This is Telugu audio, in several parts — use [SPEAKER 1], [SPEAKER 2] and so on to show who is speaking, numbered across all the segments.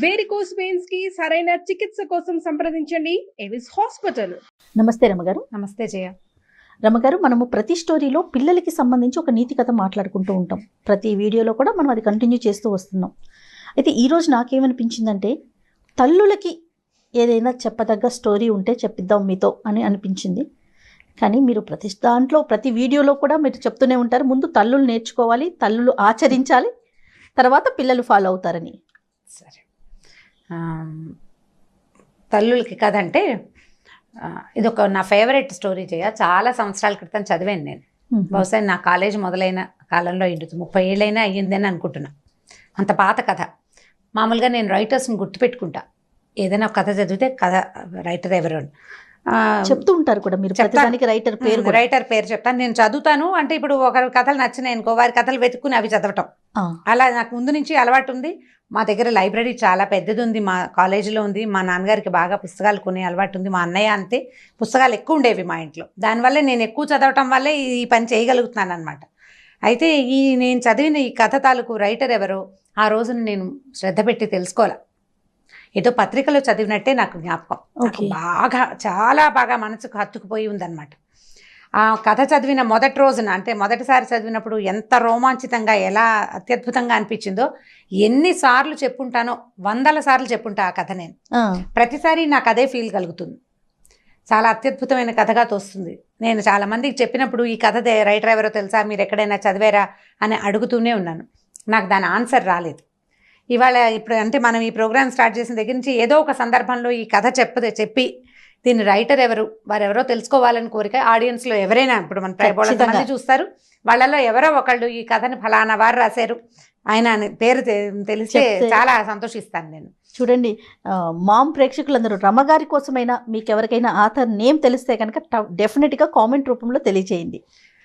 [SPEAKER 1] వేరికోస్ వెయిన్స్ కి సరైన చికిత్స కోసం సంప్రదించండి ఎవిస్ హాస్పిటల్.
[SPEAKER 2] నమస్తే రమగారు.
[SPEAKER 3] నమస్తే జయ.
[SPEAKER 2] రమగారు, మనము ప్రతి స్టోరీలో పిల్లలకి సంబంధించి ఒక నీతి కథ మాట్లాడుకుంటూ ఉంటాం. ప్రతి వీడియోలో కూడా మనం అది కంటిన్యూ చేస్తూ వస్తున్నాం. అయితే ఈరోజు నాకేమనిపించిందంటే, తల్లులకి ఏదైనా చెప్పదగ్గ స్టోరీ ఉంటే చెప్పిద్దాం మీతో అని అనిపించింది. కానీ మీరు ప్రతి దాంట్లో ప్రతి వీడియోలో కూడా మీరు చెప్తూనే ఉంటారు, ముందు తల్లులు నేర్చుకోవాలి, తల్లులు ఆచరించాలి, తర్వాత పిల్లలు ఫాలో అవుతారని.
[SPEAKER 3] సరే, తల్లులకి కథ అంటే ఇదొక నా ఫేవరెట్ స్టోరీ జయ. చాలా సంవత్సరాల క్రితం చదివాను నేను. బహుశా నా కాలేజ్ మొదలైన కాలంలో అయ్యింది, 30 ఏళ్ళైనా అయ్యిందని అనుకుంటున్నా. అంత పాత కథ. మామూలుగా నేను రైటర్స్ని గుర్తుపెట్టుకుంటా. ఏదైనా కథ చదివితే కథ రైటర్ ఎవరు
[SPEAKER 2] చెప్తూ ఉంటారు కూడా మీరు.
[SPEAKER 3] రైటర్ పేరు చెప్తాను, నేను చదువుతాను. అంటే ఇప్పుడు ఒకరి కథలు నచ్చినాయి అనుకో, వారి కథలు వెతుక్కుని అవి చదవటం, అలా నాకు ముందు నుంచి అలవాటు ఉంది. మా దగ్గర లైబ్రరీ చాలా పెద్దది ఉంది, మా కాలేజీలో ఉంది. మా నాన్నగారికి బాగా పుస్తకాలు కొనే అలవాటు ఉంది. మా అన్నయ్య అంతే, పుస్తకాలు ఎక్కువ ఉండేవి మా ఇంట్లో. దానివల్లే నేను ఎక్కువ చదవటం వల్లే ఈ పని చేయగలుగుతున్నాను అనమాట. అయితే నేను చదివిన ఈ కథ తాలూకు రైటర్ ఎవరో ఆ రోజున నేను శ్రద్ధ పెట్టి తెలుసుకోవాలి. ఏదో పత్రికలో చదివినట్టే నాకు జ్ఞాపకం. బాగా చాలా బాగా మనసుకు హత్తుకుపోయి ఉందన్నమాట. ఆ కథ చదివిన మొదటి రోజున, అంటే మొదటిసారి చదివినప్పుడు ఎంత రోమాంచితంగా, ఎలా అత్యద్భుతంగా అనిపించిందో ఎన్నిసార్లు చెప్పుంటానో, 100 సార్లు చెప్పుంటా ఆ కథ నేను. ప్రతిసారి నాకు అదే ఫీల్ కలుగుతుంది. చాలా అత్యద్భుతమైన కథగా తోస్తుంది. నేను చాలా మందికి చెప్పినప్పుడు ఈ కథ రైటర్ ఎవరో తెలుసా, మీరు ఎక్కడైనా చదివారా అని అడుగుతూనే ఉన్నాను. నాకు దాని ఆన్సర్ రాలేదు. ఇవాళ ఇప్పుడు అంటే మనం ఈ ప్రోగ్రామ్ స్టార్ట్ చేసిన దగ్గర నుంచి ఏదో ఒక సందర్భంలో ఈ కథ చెప్పి దీని రైటర్ ఎవరు, వారెవరో తెలుసుకోవాలని కోరిక ఆడియన్స్లో ఎవరైనా, ఇప్పుడు మన 100 మంది చూస్తారు, వాళ్ళలో ఎవరో ఒకళ్ళు ఈ కథని ఫలానా వారు రాశారు ఆయన పేరు తెలిస్తే చాలా సంతోషిస్తాను నేను.
[SPEAKER 2] చూడండి, మామ్ ప్రేక్షకులందరూ రమగారి కోసమైనా మీకు ఎవరికైనా ఆథర్ నేమ్ తెలిస్తే కనుక డెఫినెట్గా కామెంట్ రూపంలో తెలియచేయండి.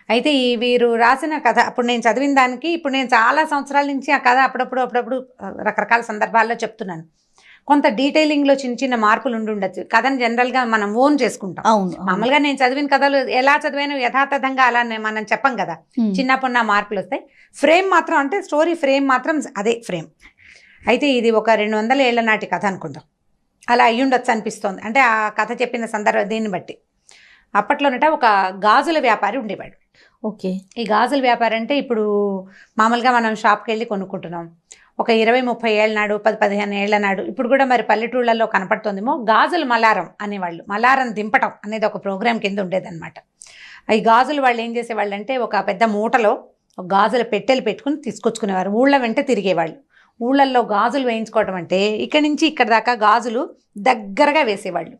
[SPEAKER 3] అయితే వీరు రాసిన కథ అప్పుడు నేను చదివిన దానికి, ఇప్పుడు నేను చాలా సంవత్సరాల నుంచి ఆ కథ అప్పుడప్పుడు రకరకాల సందర్భాల్లో చెప్తున్నాను. కొంత డీటెయిలింగ్లో చిన్న చిన్న మార్పులు ఉండొచ్చు. కథను జనరల్గా మనం ఓన్ చేసుకుంటాం. మామూలుగా నేను చదివిన కథలు ఎలా చదివాను యథాతథంగా అలా మనం చెప్పం కదా, చిన్నప్పుడు నా మార్పులు వస్తాయి. ఫ్రేమ్ మాత్రం, అంటే స్టోరీ ఫ్రేమ్ మాత్రం అదే ఫ్రేమ్. అయితే ఇది ఒక 200 ఏళ్ల నాటి కథ అనుకుందాం, అలా అయ్యుండొచ్చు అనిపిస్తోంది. అంటే ఆ కథ చెప్పిన సందర్భం దీన్ని బట్టి. అప్పట్లోనట ఒక గాజుల వ్యాపారి ఉండేవాడు.
[SPEAKER 2] ఓకే. ఈ
[SPEAKER 3] గాజుల వ్యాపారం అంటే ఇప్పుడు మామూలుగా మనం షాప్కి వెళ్ళి కొనుక్కుంటున్నాం. ఒక 20-30 ఏళ్ళ నాడు, 10-15 ఏళ్ల నాడు, ఇప్పుడు కూడా మరి పల్లెటూళ్ళల్లో కనపడుతుందేమో, గాజులు మలారం అనేవాళ్ళు. మలారం దింపటం అనేది ఒక ప్రోగ్రాం కింద ఉండేదన్నమాట. ఈ గాజులు వాళ్ళు ఏం చేసేవాళ్ళు అంటే, ఒక పెద్ద మూటలో ఒక గాజుల పెట్టెలు పెట్టుకుని తీసుకొచ్చుకునేవారు. ఊళ్ళ వెంట తిరిగేవాళ్ళు. ఊళ్ళల్లో గాజులు వేయించుకోవటం అంటే ఇక్కడి నుంచి ఇక్కడ దాకా గాజులు దగ్గరగా వేసేవాళ్ళు.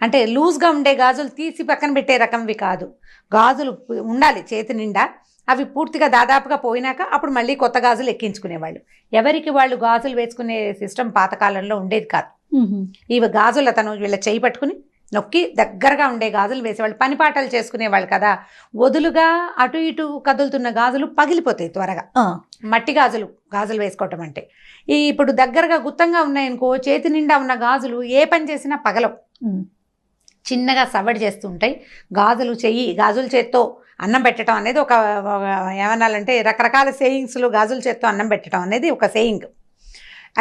[SPEAKER 3] అంటే లూజ్గా ఉండే గాజులు తీసి పక్కన పెట్టే రకంవి కాదు, గాజులు ఉండాలి చేతి నిండా. అవి పూర్తిగా దాదాపుగా పోయినాక అప్పుడు మళ్ళీ కొత్త గాజులు ఎక్కించుకునేవాళ్ళు. ఎవరికి వాళ్ళు గాజులు వేసుకునే సిస్టమ్ పాతకాలంలో ఉండేది కాదు. ఇవి గాజులు అతను వీళ్ళ చేయి పట్టుకుని నొక్కి దగ్గరగా ఉండే గాజులు వేసేవాళ్ళు. పని పాటలు చేసుకునేవాళ్ళు కదా, వదులుగా అటు ఇటు కదులుతున్న గాజులు పగిలిపోతాయి త్వరగా. మట్టి గాజులు వేసుకోవటం అంటే, ఇప్పుడు దగ్గరగా గుత్తంగా ఉన్నాయనుకో, చేతి నిండా ఉన్న గాజులు ఏ పని చేసినా పగలవు, చిన్నగా సవడి చేస్తుంటాయి. గాజుల చేత్తో అన్నం పెట్టడం అనేది ఒక ఏమనాలంటే, రకరకాల సేయింగ్స్లో గాజుల చేత్తో అన్నం పెట్టడం అనేది ఒక సేయింగ్.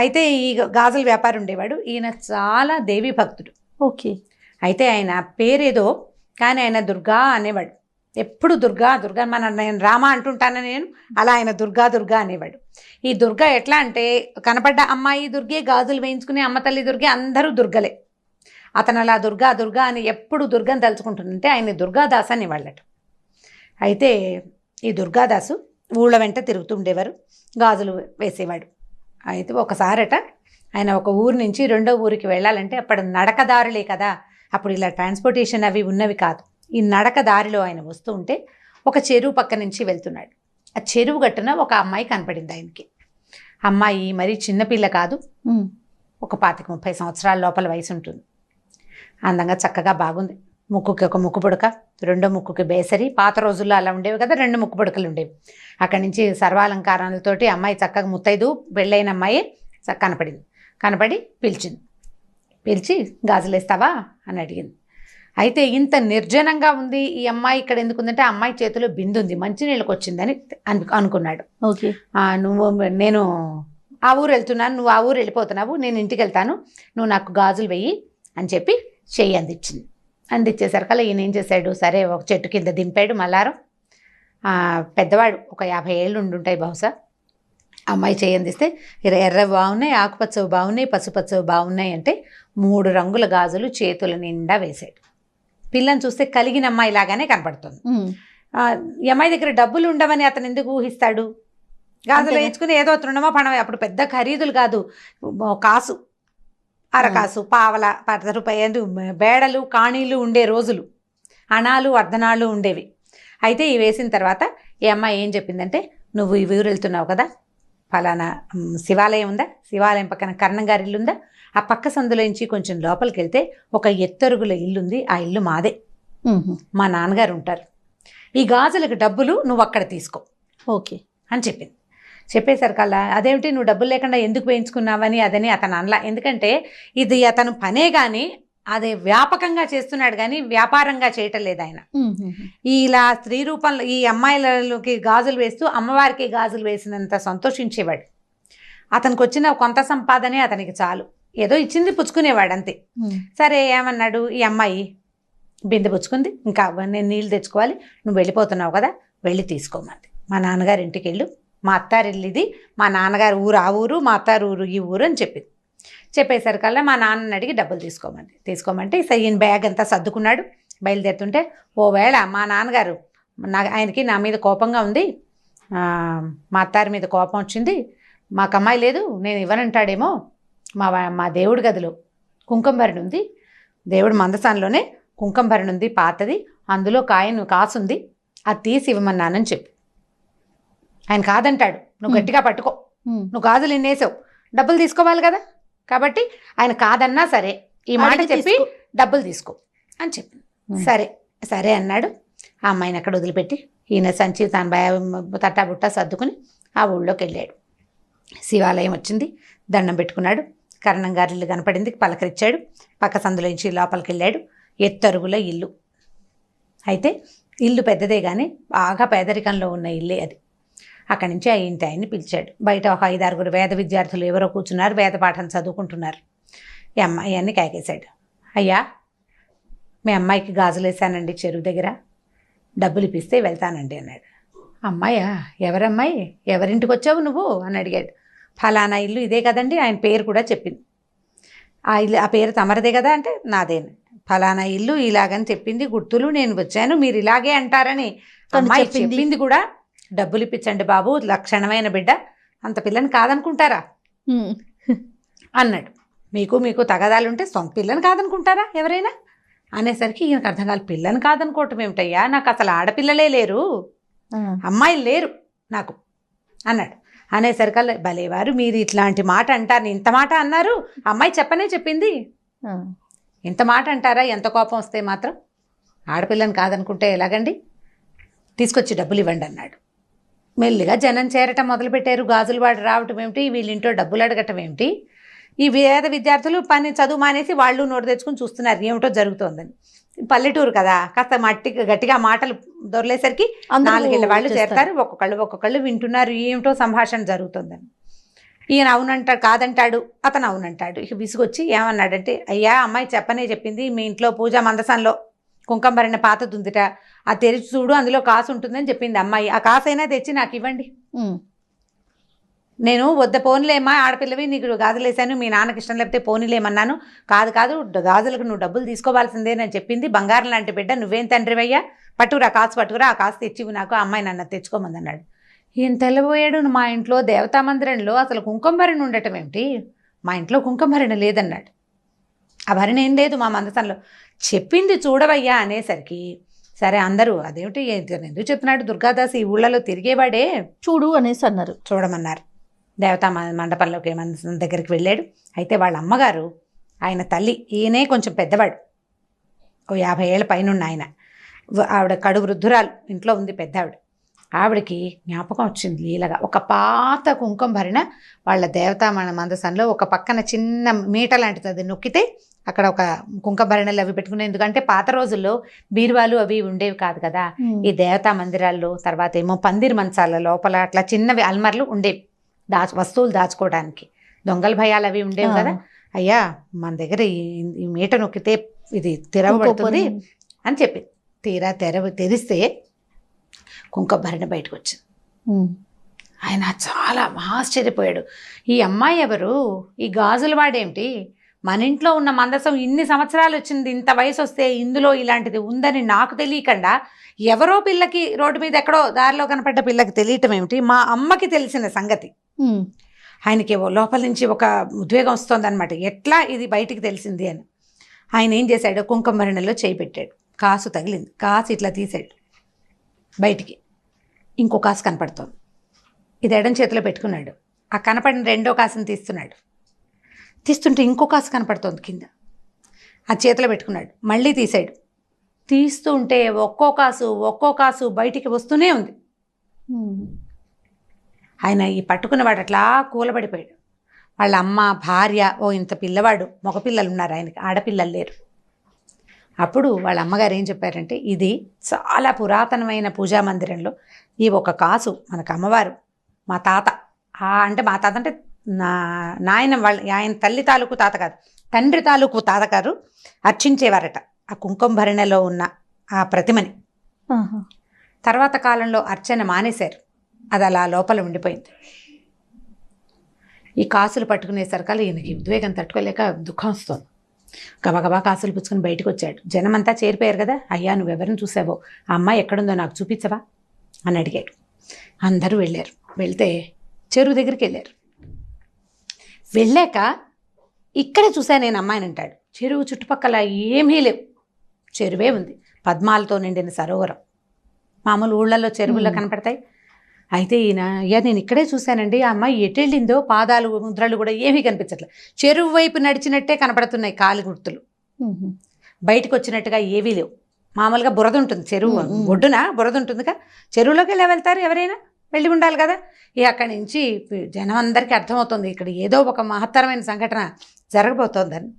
[SPEAKER 3] అయితే ఈ గాజుల వ్యాపారి ఉండేవాడు. ఈయన చాలా దేవీ భక్తుడు.
[SPEAKER 2] ఓకే.
[SPEAKER 3] అయితే ఆయన పేరేదో కానీ ఆయన దుర్గా అనేవాడు. ఎప్పుడు దుర్గా నేను రామ అంటుంటాను నేను, అలా ఆయన దుర్గా అనేవాడు. ఈ దుర్గా ఎట్లా అంటే, కనపడ్డ అమ్మాయి దుర్గే, గాజులు వేయించుకునే అమ్మ తల్లి దుర్గే, అందరూ దుర్గలే. అతను అలా దుర్గా అని ఎప్పుడు దుర్గని తలుచుకుంటుందంటే ఆయన దుర్గాదాస్ అనేవాళ్ళట. అయితే ఈ దుర్గాదాసు ఊళ్ళ వెంట తిరుగుతుండేవారు, గాజులు వేసేవాడు. అయితే ఒకసారట ఆయన ఒక ఊరు నుంచి రెండో ఊరికి వెళ్ళాలంటే, అప్పుడు నడకదారులే కదా, అప్పుడు ఇలా ట్రాన్స్పోర్టేషన్ అవి ఉన్నవి కాదు. ఈ నడక దారిలో ఆయన వస్తూ ఉంటే ఒక చెరువు పక్క నుంచి వెళ్తున్నాడు. ఆ చెరువు గట్టున ఒక అమ్మాయి కనపడింది ఆయనకి. అమ్మాయి మరి చిన్నపిల్ల కాదు, ఒక 25-30 సంవత్సరాల లోపల వయసు ఉంటుంది. అందంగా చక్కగా బాగుంది. ముక్కుకి ఒక ముక్కు పుడక, రెండో ముక్కుకి బేసరి. పాత రోజుల్లో అలా ఉండేవి కదా, 2 ముక్కు పుడకలు ఉండేవి. అక్కడి నుంచి సర్వాలంకారాలతోటి అమ్మాయి చక్కగా ముత్తైదు పెళ్ళైన అమ్మాయి కనపడి పిలిచి గాజులేస్తావా అని అడిగింది. అయితే ఇంత నిర్జనంగా ఉంది ఈ అమ్మాయి ఇక్కడ ఎందుకుందంటే, ఆ అమ్మాయి చేతిలో బిందు ఉంది, మంచినీళ్ళకి వచ్చిందని అనుకున్నాడు.
[SPEAKER 2] ఓకే.
[SPEAKER 3] నేను ఆ ఊరు వెళ్తున్నాను, నువ్వు ఆ ఊరు వెళ్ళిపోతున్నావు, నేను ఇంటికి వెళ్తాను, నువ్వు నాకు గాజులు వెయ్యి అని చెప్పి చెయ్యి అందించింది. అందించేసరికల్లా ఈయన ఏం చేశాడు, సరే ఒక చెట్టు కింద దింపాడు మల్లారం. పెద్దవాడు ఒక 50 ఏళ్ళు ఉండుంటాయి బహుశా. అమ్మాయి చెయ్యి అందిస్తే ఎర్ర బాగున్నాయి, ఆకుపచ్చవి బాగున్నాయి, పసుపచ్చవి బాగున్నాయి అంటే 3 రంగుల గాజులు చేతుల నిండా వేశాడు. పిల్లని చూస్తే కలిగిన అమ్మాయి లాగానే కనపడుతుంది. ఈ అమ్మాయి దగ్గర డబ్బులు ఉండవని అతను ఎందుకు ఊహిస్తాడు? గాజులు వేయించుకుని ఏదో తృణమో పణమో, అప్పుడు పెద్ద ఖరీదులు కాదు, కాసు, అరకాసు, పావల, 10 రూపాయలు బేడలు కాణీలు ఉండే రోజులు, అణాలు అర్ధనాళ్ళు ఉండేవి. అయితే ఇవి వేసిన తర్వాత ఈ అమ్మాయి ఏం చెప్పిందంటే, నువ్వు ఈ ఊరు వెళ్తున్నావు కదా, ఫలానా శివాలయం ఉందా, శివాలయం పక్కన కర్ణంగారి ఇల్లు ఉందా, ఆ పక్క సందులోంచి కొంచెం లోపలికి వెళ్తే ఒక ఎత్తరుగుల ఇల్లు ఉంది, ఆ ఇల్లు మాదే, మా నాన్నగారు ఉంటారు, ఈ గాజులకు డబ్బులు నువ్వు అక్కడ తీసుకో
[SPEAKER 2] ఓకే
[SPEAKER 3] అని చెప్పింది. చెప్పేసరికల్లా అదేమిటి నువ్వు డబ్బులు లేకుండా ఎందుకు వేయించుకున్నావని అదని అతను అనలా. ఎందుకంటే ఇది అతను పనే కానీ అది వ్యాపకంగా చేస్తున్నాడు కానీ వ్యాపారంగా చేయటం లేదు ఆయన. ఇలా స్త్రీ రూపంలో ఈ అమ్మాయిలకి గాజులు వేస్తూ అమ్మవారికి గాజులు వేసినంత సంతోషించేవాడు. అతనికి వచ్చిన కొంత సంపాదనే అతనికి చాలు, ఏదో ఇచ్చింది పుచ్చుకునేవాడు అంతే. సరే ఏమన్నాడు, ఈ అమ్మాయి బిందె పుచ్చుకుంది, ఇంకా నేను నీళ్ళు తెచ్చుకోవాలి, నువ్వు వెళ్ళిపోతున్నావు కదా, వెళ్ళి తీసుకోమంది. మా నాన్నగారి ఇంటికి వెళ్ళు, మా అత్తారిల్లు ఇది, మా నాన్నగారు ఊరు ఆ ఊరు, మా అత్తారు ఊరు ఈ ఊరు అని చెప్పింది. చెప్పేసరికల్లా మా నాన్నని అడిగి డబ్బులు తీసుకోమంటే ఈయన బ్యాగ్ అంతా సర్దుకున్నాడు. బయలుదేరుతుంటే ఓవేళ మా నాన్నగారు ఆయనకి నా మీద కోపంగా ఉంది, మా అత్తారి మీద కోపం వచ్చింది, మాకు అమ్మాయి లేదు, నేను ఇవ్వనంటాడేమో, మా దేవుడి గదిలో కుంకుమభరణి ఉంది, దేవుడి మందసాన్లోనే కుంకుమభరణి ఉంది పాతది, అందులో కాసుంది, అది తీసి ఇవ్వమన్నానని చెప్పు. ఆయన కాదంటాడు, నువ్వు గట్టిగా పట్టుకో, నువ్వు గాజులు ఇన్నేసావు, డబ్బులు తీసుకోవాలి కదా, కాబట్టి ఆయన కాదన్నా సరే ఈ మాట చెప్పి డబ్బులు తీసుకో అని చెప్పింది. సరే అన్నాడు. ఆ అమ్మాయిని అక్కడ వదిలిపెట్టి ఈయన సంచి తన తట్టాబుట్ట సర్దుకుని ఆ ఊళ్ళోకి వెళ్ళాడు. శివాలయం వచ్చింది, దండం పెట్టుకున్నాడు, కర్ణంగారి ఇల్లు కనపడింది, పలకరించాడు, పక్క సందులోంచి లోపలికి వెళ్ళాడు. ఎత్తరుగుల ఇల్లు. అయితే ఇల్లు పెద్దదే కానీ బాగా పేదరికంలో ఉన్న ఇల్లే అది. అక్కడి నుంచి ఆ ఇంటి ఆయన్ని పిలిచాడు. బయట ఒక 5-6 వేద విద్యార్థులు ఎవరో కూర్చున్నారు, వేద పాఠం చదువుకుంటున్నారు. ఈ అమ్మాయి అన్ని కాకేశాడు. అయ్యా, మీ అమ్మాయికి గాజులు వేసానండి చెరువు దగ్గర, డబ్బులు ఇప్పిస్తే వెళ్తానండి అన్నాడు. అమ్మాయా, ఎవరమ్మాయి, ఎవరింటికి వచ్చావు నువ్వు అని అడిగాడు. ఫలానా ఇల్లు ఇదే కదండి, ఆయన పేరు కూడా చెప్పింది. ఆ పేరు తమరదే కదా అంటే నాదేను. ఫలానా ఇల్లు ఇలాగని చెప్పింది, గుర్తులు, నేను వచ్చాను, మీరు ఇలాగే అంటారని అమ్మాయి చెప్పింది కూడా. డబ్బులు ఇప్పించండి బాబు, లక్షణమైన బిడ్డ, అంత పిల్లని కాదనుకుంటారా అన్నాడు. మీకు తగదాలుంటే సొంత పిల్లని కాదనుకుంటారా ఎవరైనా అనేసరికి ఈయనకు అర్థం కాదు. పిల్లని కాదనుకోవటం ఏమిటయ్యా, నాకు అసలు ఆడపిల్లలే లేరు, అమ్మాయిలు లేరు నాకు అన్నాడు. అనేసరికల్లా భలేవారు మీరు ఇట్లాంటి మాట అంటారు, ఇంత మాట అన్నారు, అమ్మాయి చెప్పింది, ఇంత మాట అంటారా, ఎంత కోపం వస్తే మాత్రం, ఆడపిల్లని కాదనుకుంటే ఎలాగండి, తీసుకొచ్చి డబ్బులు ఇవ్వండి అన్నాడు. మెల్లిగా జనం చేరటం మొదలుపెట్టారు. గాజులు వాడు రావటం ఏమిటి, వీళ్ళింటో డబ్బులు అడగటం ఏమిటి. ఈ వేద విద్యార్థులు చదువు మానేసి వాళ్ళు నోటు తెచ్చుకుని చూస్తున్నారు ఏమిటో జరుగుతోందని. పల్లెటూరు కదా, కాస్త గట్టిగా మాటలు దొరలేసరికి 4 ఏళ్ళ వాళ్ళు చేరతారు, ఒక్కొక్కళ్ళు వింటున్నారు ఏమిటో సంభాషణ జరుగుతుందని. ఈయన అవునంటాడు, కాదంటాడు, అతను అవునంటాడు. ఇక విసుగొచ్చి ఏమన్నాడంటే, అయ్యా అమ్మాయి చెప్పింది, మీ ఇంట్లో పూజా మందసంలో కుంకుమభరణ పాతది ఉందిట, అది తెరిచి చూడు, అందులో కాసు ఉంటుందని చెప్పింది అమ్మాయి, ఆ కాసైనా తెచ్చి నాకు ఇవ్వండి. నేను వద్ద పోనీలేమ్మా, ఆడపిల్లవి, నీకు గాజులు వేసాను, మీ నాన్నకి ఇష్టం లేకపోతే పోనీలేమన్నాను, కాదు గాజులకు నువ్వు డబ్బులు తీసుకోవాల్సిందే అని చెప్పింది, బంగారం లాంటి బిడ్డ, నువ్వేం తండ్రివయ్యా, పట్టుకురా ఆ కాసు తెచ్చివి నాకు, ఆ అమ్మాయి నన్ను తెచ్చుకోమంది అన్నాడు. ఈయన తెల్లబోయాడు. మా ఇంట్లో దేవతా మందిరంలో అసలు కుంకుమభరణ ఉండటం ఏమిటి, మా ఇంట్లో కుంకుమభరణ లేదన్నాడు. ఆ భరణ ఏం లేదు మా మందసంలో, చెప్పింది చూడవయ్యా అనేసరికి సరే అందరూ అదేమిటి ఎందుకు చెప్తున్నాడు, దుర్గాదాస్ ఈ ఊళ్ళలో తిరిగేవాడే,
[SPEAKER 2] చూడు అనేసి అన్నారు.
[SPEAKER 3] చూడమన్నారు. దేవతా మండపంలోకి మందసం దగ్గరికి వెళ్ళాడు. అయితే వాళ్ళ అమ్మగారు, ఆయన తల్లి, ఈయనే కొంచెం పెద్దవాడు, ఓ 50 ఏళ్ళ పైనున్న ఆయన, ఆవిడ కడు వృద్ధురాలు, ఇంట్లో ఉంది పెద్ద ఆవిడకి జ్ఞాపకం వచ్చింది లీలగా. ఒక పాత కుంకుమభరణ వాళ్ళ దేవతా మందసంలో ఒక పక్కన చిన్న మీట లాంటిది, అది నొక్కితే అక్కడ ఒక కుంకుమభరణలు అవి పెట్టుకునే, ఎందుకంటే పాత రోజుల్లో బీరువాలు అవి ఉండేవి కాదు కదా, ఈ దేవతా మందిరాల్లో, తర్వాత ఏమో పందిరి మంచాల లోపల అట్లా చిన్నవి అల్మర్లు ఉండేవి, వస్తువులు దాచుకోవడానికి. దొంగల భయాలు అవి ఉండేవి కదా. అయ్యా మన దగ్గర ఈ మీట నొక్కితే ఇది తెరవబడుతుంది అని చెప్పి తీరా తెరిస్తే కుంకుమభరణ బయటకు వచ్చింది. ఆయన చాలా ఆశ్చర్యపోయాడు. ఈ అమ్మాయి ఎవరు, ఈ గాజులు వాడేమిటి, మన ఇంట్లో ఉన్న మందసం ఇన్ని సంవత్సరాలు వచ్చింది, ఇంత వయసు వస్తే ఇందులో ఇలాంటిది ఉందని నాకు తెలియకుండా ఎవరో పిల్లకి రోడ్డు మీద ఎక్కడో దారిలో కనపడ్డ పిల్లకి తెలియటం ఏమిటి, మా అమ్మకి తెలిసిన సంగతి. ఆయనకి లోపల నుంచి ఒక ఉద్వేగం వస్తుందన్నమాట, ఎట్లా ఇది బయటికి తెలిసింది అని. ఆయన ఏం చేశాడు, కుంకుమభరణలో చేయి పెట్టాడు, కాసు తగిలింది, కాసు ఇట్లా తీసాడు బయటికి, ఇంకో కాసు కనపడుతోంది. ఇది ఎడం చేతిలో పెట్టుకున్నాడు. ఆ కనపడిన రెండో కాసుని తీస్తుంటే ఇంకో కాసు కనపడుతోంది కింద, ఆ చేతిలో పెట్టుకున్నాడు. మళ్ళీ తీసాడు, తీస్తూ ఉంటే ఒక్కో కాసు బయటికి వస్తూనే ఉంది. ఆయన ఈ పట్టుకున్నవాడు అట్లా కూలబడిపోయాడు. వాళ్ళ అమ్మ, భార్య, ఇంత పిల్లవాడు, మగపిల్లలు ఉన్నారు ఆయనకి, ఆడపిల్లలు లేరు. అప్పుడు వాళ్ళ అమ్మగారు ఏం చెప్పారంటే, ఇది చాలా పురాతనమైన పూజా మందిరంలో ఈ ఒక కాసు మనకు అమ్మవారు, మా తాత అంటే నాయన ఆయన తల్లి తాలూకు తాత కాదు, తండ్రి తాలూకు తాతగారు అర్చించేవారట ఆ కుంకుమభరణలో ఉన్న ఆ ప్రతిమని. తర్వాత కాలంలో అర్చన మానేశారు, అది అలా లోపల ఉండిపోయింది. ఈ కాసులు పట్టుకునేసరికల్లా ఈయనకి ఉద్వేగం తట్టుకోలేక దుఃఖం వస్తుంది. గబగబా కాసులు పుచ్చుకొని బయటకు వచ్చాడు. జనమంతా చేరిపోయారు కదా. అయ్యా నువ్వెవరిని చూసావో, ఆ అమ్మాయి ఎక్కడుందో నాకు చూపించవా అని అడిగాడు. అందరూ వెళ్ళారు. వెళ్తే చెరువు దగ్గరికి వెళ్ళారు. వెళ్ళాక ఇక్కడే చూశాను నేను అమ్మాయిని అంటాడు. చెరువు చుట్టుపక్కల ఏమీ లేవు, చెరువే ఉంది, పద్మాలతో నిండిన సరోవరం. మామూలు ఊళ్ళల్లో చెరువుల్లో కనపడతాయి. అయితే ఈయన, అయ్యా నేను ఇక్కడే చూశానండి, ఆ అమ్మాయి ఎటు వెళ్ళిందో, పాదాలు ముద్రలు కూడా ఏమీ కనిపించట్లేదు, చెరువు వైపు నడిచినట్టే కనపడుతున్నాయి కాలి గుర్తులు, బయటకు వచ్చినట్టుగా ఏవీ లేవు. మామూలుగా బురద ఉంటుంది, చెరువు ఒడ్డున బురద ఉంటుందిగా, చెరువులోకి ఎలా వెళ్తారు, ఎవరైనా వెళ్ళి ఉండాలి కదా. అక్కడి నుంచి జనం అందరికీ అర్థమవుతుంది ఇక్కడ ఏదో ఒక మహత్తరమైన సంఘటన జరగబోతోందని.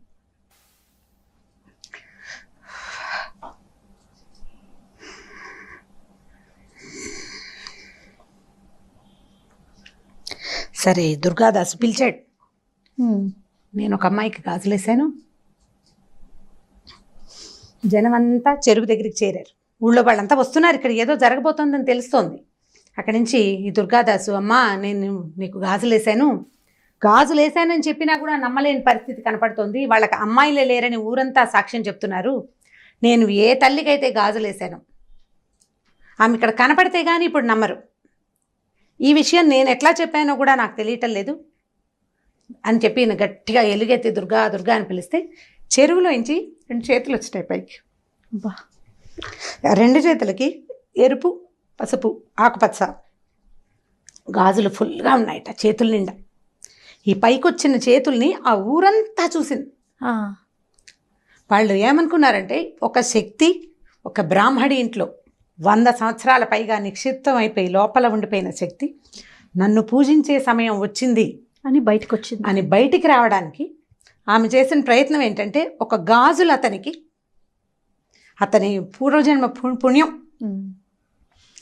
[SPEAKER 3] సరే దుర్గాదాసు పిలిచాడు. నేను ఒక అమ్మాయికి గాజులేసాను. జనమంతా చెరువు దగ్గరికి చేరారు. ఊళ్ళో వాళ్ళంతా వస్తున్నారు, ఇక్కడ ఏదో జరగబోతోందని తెలుస్తోంది. అక్కడి నుంచి ఈ దుర్గాదాసు, అమ్మా నేను నీకు గాజులేసానని చెప్పినా కూడా నమ్మలేని పరిస్థితి కనపడుతోంది. వాళ్ళకి అమ్మాయిలే లేరని ఊరంతా సాక్ష్యం చెప్తున్నారు. నేను ఏ తల్లికైతే గాజులేసాను ఆమె ఇక్కడ కనపడితే కానీ ఇప్పుడు నమ్మరు. ఈ విషయం నేను ఎట్లా చెప్పానో కూడా నాకు తెలియటం లేదు అని చెప్పి గట్టిగా ఎలుగెత్తి దుర్గా దుర్గా అని పిలిస్తే చెరువులోంచి 2 చేతులు వచ్చినాయి పైకి. రెండు చేతులకి ఎరుపు, పసుపు, ఆకుపచ్చ గాజులు ఫుల్గా ఉన్నాయట చేతుల నిండా. ఈ పైకొచ్చిన చేతుల్ని ఆ ఊరంతా చూసింది. వాళ్ళు ఏమనుకున్నారంటే, ఒక శక్తి ఒక బ్రాహ్మడి ఇంట్లో 100 సంవత్సరాల పైగా నిక్షిప్తం అయిపోయి లోపల ఉండిపోయిన శక్తి నన్ను పూజించే సమయం వచ్చింది
[SPEAKER 2] అని బయటికి
[SPEAKER 3] రావడానికి ఆమె చేసిన ప్రయత్నం ఏంటంటే, ఒక గాజులు అతని పూర్వజన్మ పుణ్యం,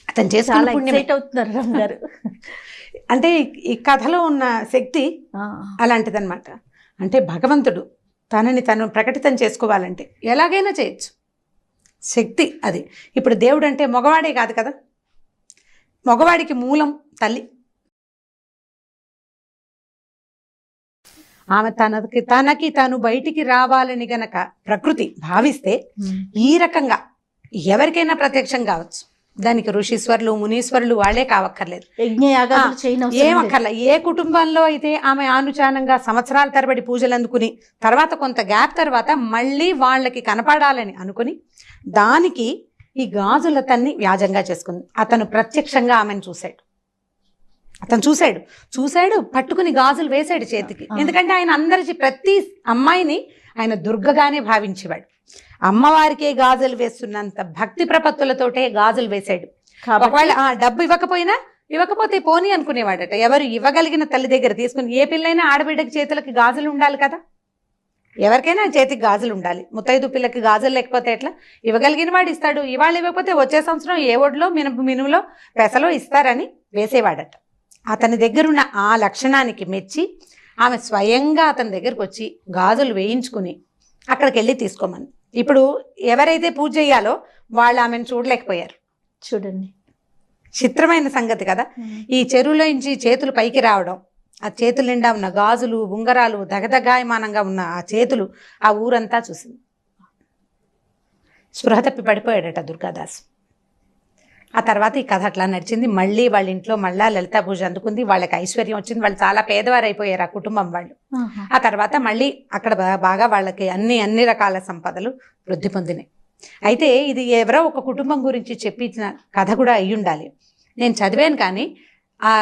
[SPEAKER 3] అతను చేసుకున్న పుణ్యం
[SPEAKER 2] అవుతున్నారు
[SPEAKER 3] అంటే ఈ కథలో ఉన్న శక్తి అలాంటిదన్నమాట. అంటే భగవంతుడు తనని తను ప్రకటితం చేసుకోవాలంటే ఎలాగైనా చేయొచ్చు, శక్తి అది. ఇప్పుడు దేవుడు అంటే మగవాడే కాదు కదా, మగవాడికి మూలం తల్లి. ఆమె తనకి తాను బయటికి రావాలని గనక ప్రకృతి భావిస్తే ఈ రకంగా ఎవరికైనా ప్రత్యక్షం కావచ్చు. దానికి ఋషీశ్వరులు, మునీశ్వరులు వాళ్ళే కావక్కర్లేదు, ఏమక్కర్లే. ఏ కుటుంబంలో అయితే ఆమె ఆనుచానంగా సంవత్సరాల తరబడి పూజలు అందుకుని తర్వాత కొంత గ్యాప్ తర్వాత మళ్ళీ వాళ్ళకి కనపడాలని అనుకుని దానికి ఈ గాజులతన్ని వ్యాజంగా చేసుకుంది. అతను ప్రత్యక్షంగా ఆమెను చూశాడు, పట్టుకుని గాజులు వేశాడు చేతికి. ఎందుకంటే ఆయన అందరి ప్రతి అమ్మాయిని ఆయన దుర్గగానే భావించేవాడు. అమ్మవారికే గాజులు వేస్తున్నంత భక్తి ప్రపత్తులతోటే గాజులు వేశాడు. ఒకవేళ డబ్బు ఇవ్వకపోతే పోనీ అనుకునేవాడట. ఎవరు ఇవ్వగలిగిన తల్లి దగ్గర తీసుకుని, ఏ పిల్లైనా ఆడబిడ్డకి చేతులకి గాజులు ఉండాలి కదా, ఎవరికైనా చేతికి గాజులు ఉండాలి. ముత్తైదు పిల్లకి గాజులు లేకపోతే ఎట్లా? ఇవ్వగలిగిన వాడు ఇస్తాడు, ఇవాళ ఇవ్వకపోతే వచ్చే సంవత్సరం ఏ ఒడ్లో మినుములో పెసలో ఇస్తారని వేసేవాడట. అతని దగ్గరున్న ఆ లక్షణానికి మెచ్చి ఆమె స్వయంగా అతని దగ్గరకు వచ్చి గాజులు వేయించుకుని అక్కడికి వెళ్ళి తీసుకోమని. ఇప్పుడు ఎవరైతే పూజ చేయాలో వాళ్ళు ఆమెను చూడలేకపోయారు.
[SPEAKER 2] చూడండి,
[SPEAKER 3] చిత్రమైన సంగతి కదా. ఈ చెరువులోంచి చేతులు పైకి రావడం, ఆ చేతుల నిండా ఉన్న గాజులు, ఉంగరాలు, దగదగాయమానంగా ఉన్న ఆ చేతులు ఆ ఊరంతా చూసింది. స్పృహ తప్పి పడిపోయాడట దుర్గాదాసు. ఆ తర్వాత ఈ కథ అట్లా నడిచింది. మళ్ళీ వాళ్ళ ఇంట్లో మళ్ళా లలితా పూజ అందుకుంది. వాళ్ళకి ఐశ్వర్యం వచ్చింది. వాళ్ళు చాలా పేదవారు అయిపోయారు ఆ కుటుంబం వాళ్ళు. ఆ తర్వాత మళ్ళీ అక్కడ బాగా వాళ్ళకి అన్ని రకాల సంపదలు వృద్ధి పొందినాయి. అయితే ఇది ఎవరో ఒక కుటుంబం గురించి చెప్పించిన కథ కూడా అయి ఉండాలి. నేను చదివాను, కానీ ఆ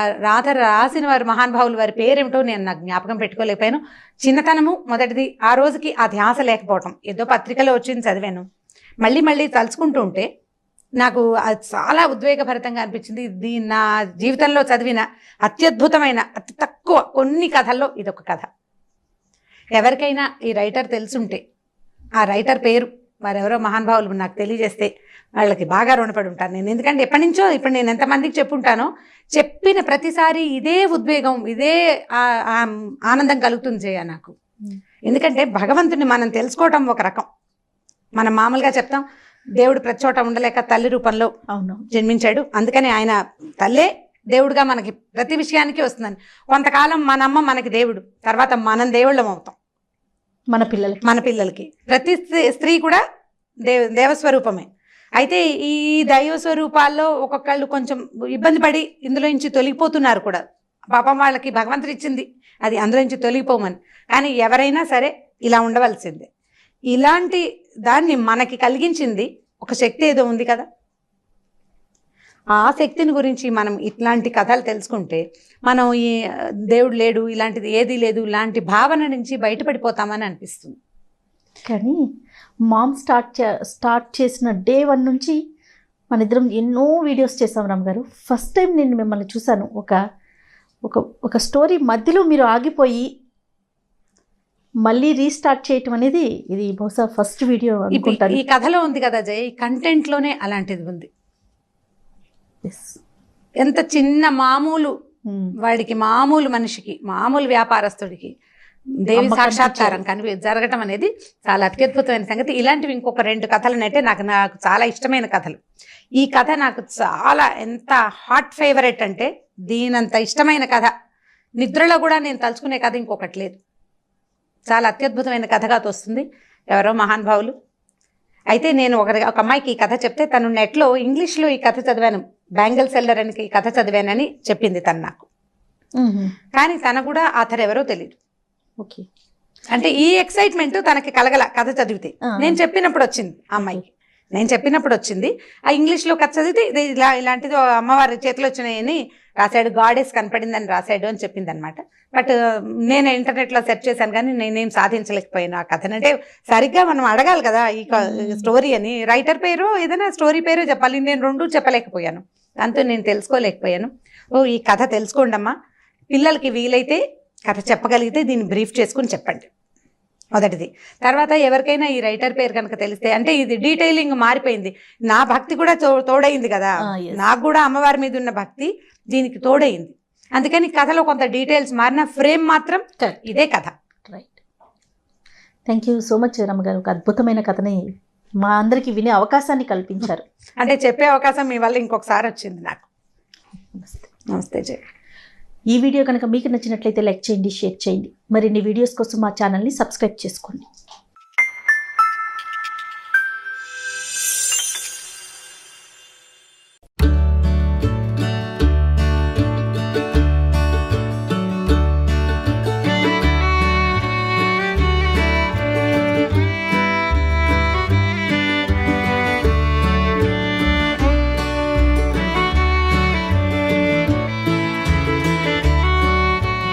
[SPEAKER 3] రాసిన వారి మహానుభావులు వారి పేరేమిటో నేను నాకు జ్ఞాపకం పెట్టుకోలేకపోయాను. చిన్నతనము మొదటిది, ఆ రోజుకి ఆ ధ్యాస లేకపోవటం. ఏదో పత్రికలో వచ్చింది చదివాను. మళ్ళీ తలుచుకుంటూ ఉంటే నాకు అది చాలా ఉద్వేగభరితంగా అనిపించింది. ఇది నా జీవితంలో చదివిన అత్యద్భుతమైన, అతి తక్కువ కొన్ని కథల్లో ఇదొక కథ. ఎవరికైనా ఈ రైటర్ తెలుసుంటే ఆ రైటర్ పేరు, వారెవరో మహానుభావులు నాకు తెలియజేస్తే వాళ్ళకి బాగా రుణపడి ఉంటాను నేను. ఎందుకంటే ఎప్పటి నుంచో ఇప్పుడు నేను ఎంతమందికి చెప్పుంటానో, చెప్పిన ప్రతిసారి ఇదే ఉద్వేగం, ఇదే ఆనందం కలుగుతుంది జయ నాకు. ఎందుకంటే భగవంతుని మనం తెలుసుకోవటం ఒక రకం. మనం మామూలుగా చెప్తాం దేవుడు ప్రతి చోట ఉండలేక తల్లి రూపంలో జన్మించాడు, అందుకని ఆయన తల్లే దేవుడుగా మనకి ప్రతి విషయానికి వస్తుందని. కొంతకాలం మన అమ్మ మనకి దేవుడు, తర్వాత మనం దేవుళ్ళం అవుతాం మన పిల్లలకి. ప్రతి స్త్రీ కూడా దేవస్వరూపమే. అయితే ఈ దైవస్వరూపాల్లో ఒక్కొక్కళ్ళు కొంచెం ఇబ్బంది పడి ఇందులో నుంచి తొలగిపోతున్నారు కూడా. పాపం వాళ్ళకి భగవంతుడు ఇచ్చింది అది, అందులో నుంచి తొలగిపోమని. కానీ ఎవరైనా సరే ఇలా ఉండవలసిందే. ఇలాంటి దాన్ని మనకి కలిగించింది ఒక శక్తి ఏదో ఉంది కదా. ఆ శక్తిని గురించి మనం ఇట్లాంటి కథలు తెలుసుకుంటే మనం ఈ దేవుడు లేడు, ఇలాంటిది ఏదీ లేదు, ఇలాంటి భావన నుంచి బయటపడిపోతామని అనిపిస్తుంది.
[SPEAKER 2] కానీ మామ్ స్టార్ట్ చేసిన డే 1 నుంచి మన ఇద్దరం ఎన్నో వీడియోస్ చేసాం రామ్ గారు. ఫస్ట్ టైం నేను మిమ్మల్ని చూశాను ఒక స్టోరీ మధ్యలో మీరు ఆగిపోయి మళ్ళీ రీస్టార్ట్ చేయటం అనేది ఇది బహుశా ఫస్ట్ వీడియో అనుకుంటాను.
[SPEAKER 3] ఈ కథలో ఉంది కదా జయ, ఈ కంటెంట్లోనే అలాంటిది ఉంది. ఎంత చిన్న మామూలు వాడికి, మామూలు మనిషికి, మామూలు వ్యాపారస్తుడికి దేవి సాక్షాత్కారం జరగటం అనేది చాలా అత్యద్భుతమైన సంగతి. ఇలాంటివి ఇంకొక 2 కథలనైతే నాకు చాలా ఇష్టమైన కథలు. ఈ కథ నాకు చాలా ఎంత హాట్ ఫేవరెట్ అంటే, దీనంత ఇష్టమైన కథ నిద్రలో కూడా నేను తలుచుకునే కథ ఇంకొకటి లేదు. చాలా అత్యద్భుతమైన కథగా తోస్తుంది ఎవరో మహానుభావులు. అయితే నేను ఒక అమ్మాయికి ఈ కథ చెప్తే తను నెట్లో ఇంగ్లీష్లో ఈ కథ చదివాను, బ్యాంగిల్ సెల్లర్ అని ఈ కథ చదివానని చెప్పింది తను నాకు. కానీ తన కూడా ఆథర్ ఎవరో తెలియదు.
[SPEAKER 2] ఓకే,
[SPEAKER 3] అంటే ఈ ఎక్సైట్మెంట్ తనకి కలగల కథ చదివితే. నేను చెప్పినప్పుడు వచ్చింది ఆ అమ్మాయికి, నేను చెప్పినప్పుడు వచ్చింది. ఆ ఇంగ్లీష్లో కథ చదివితే ఇలాంటిది అమ్మవారి చేతిలో వచ్చినాయని రాశాడు, గాడెస్ కనపడిందని రాశాడు అని చెప్పింది అనమాట. బట్ నేను ఇంటర్నెట్లో సెర్చ్ చేశాను, కానీ నేనేం సాధించలేకపోయాను ఆ కథను. అంటే సరిగ్గా మనం అడగాలి కదా ఈ స్టోరీ అని, రైటర్ పేరు ఏదైనా స్టోరీ పేరు చెప్పాలి. నేను 2 చెప్పలేకపోయాను, దాంతో నేను తెలుసుకోలేకపోయాను. ఈ కథ తెలుసుకోండి అమ్మా, పిల్లలకి వీలైతే కథ చెప్పగలిగితే దీన్ని బ్రీఫ్ చేసుకుని చెప్పండి మొదటిది. తర్వాత ఎవరికైనా ఈ రైటర్ పేరు కనుక తెలిస్తే, అంటే ఇది డీటెయిలింగ్ మారిపోయింది, నా భక్తి కూడా తోడైంది కదా, నాకు కూడా అమ్మవారి మీద ఉన్న భక్తి దీనికి తోడైంది. అందుకని కథలో కొంత డీటెయిల్స్ మారిన, ఫ్రేమ్ మాత్రం ఇదే కథ.
[SPEAKER 2] Right, thank you so much రమ్మ గారు. ఒక అద్భుతమైన కథని మా అందరికి వినే అవకాశాన్ని కల్పించారు.
[SPEAKER 3] అంటే చెప్పే అవకాశం మీ వల్ల ఇంకొకసారి వచ్చింది నాకు. నమస్తే జయ.
[SPEAKER 2] ఈ వీడియో కనుక మీకు నచ్చినట్లయితే లైక్ చేయండి, షేర్ చేయండి. మరిన్ని వీడియోస్ కోసం మా ఛానల్ని సబ్స్క్రైబ్ చేసుకోండి.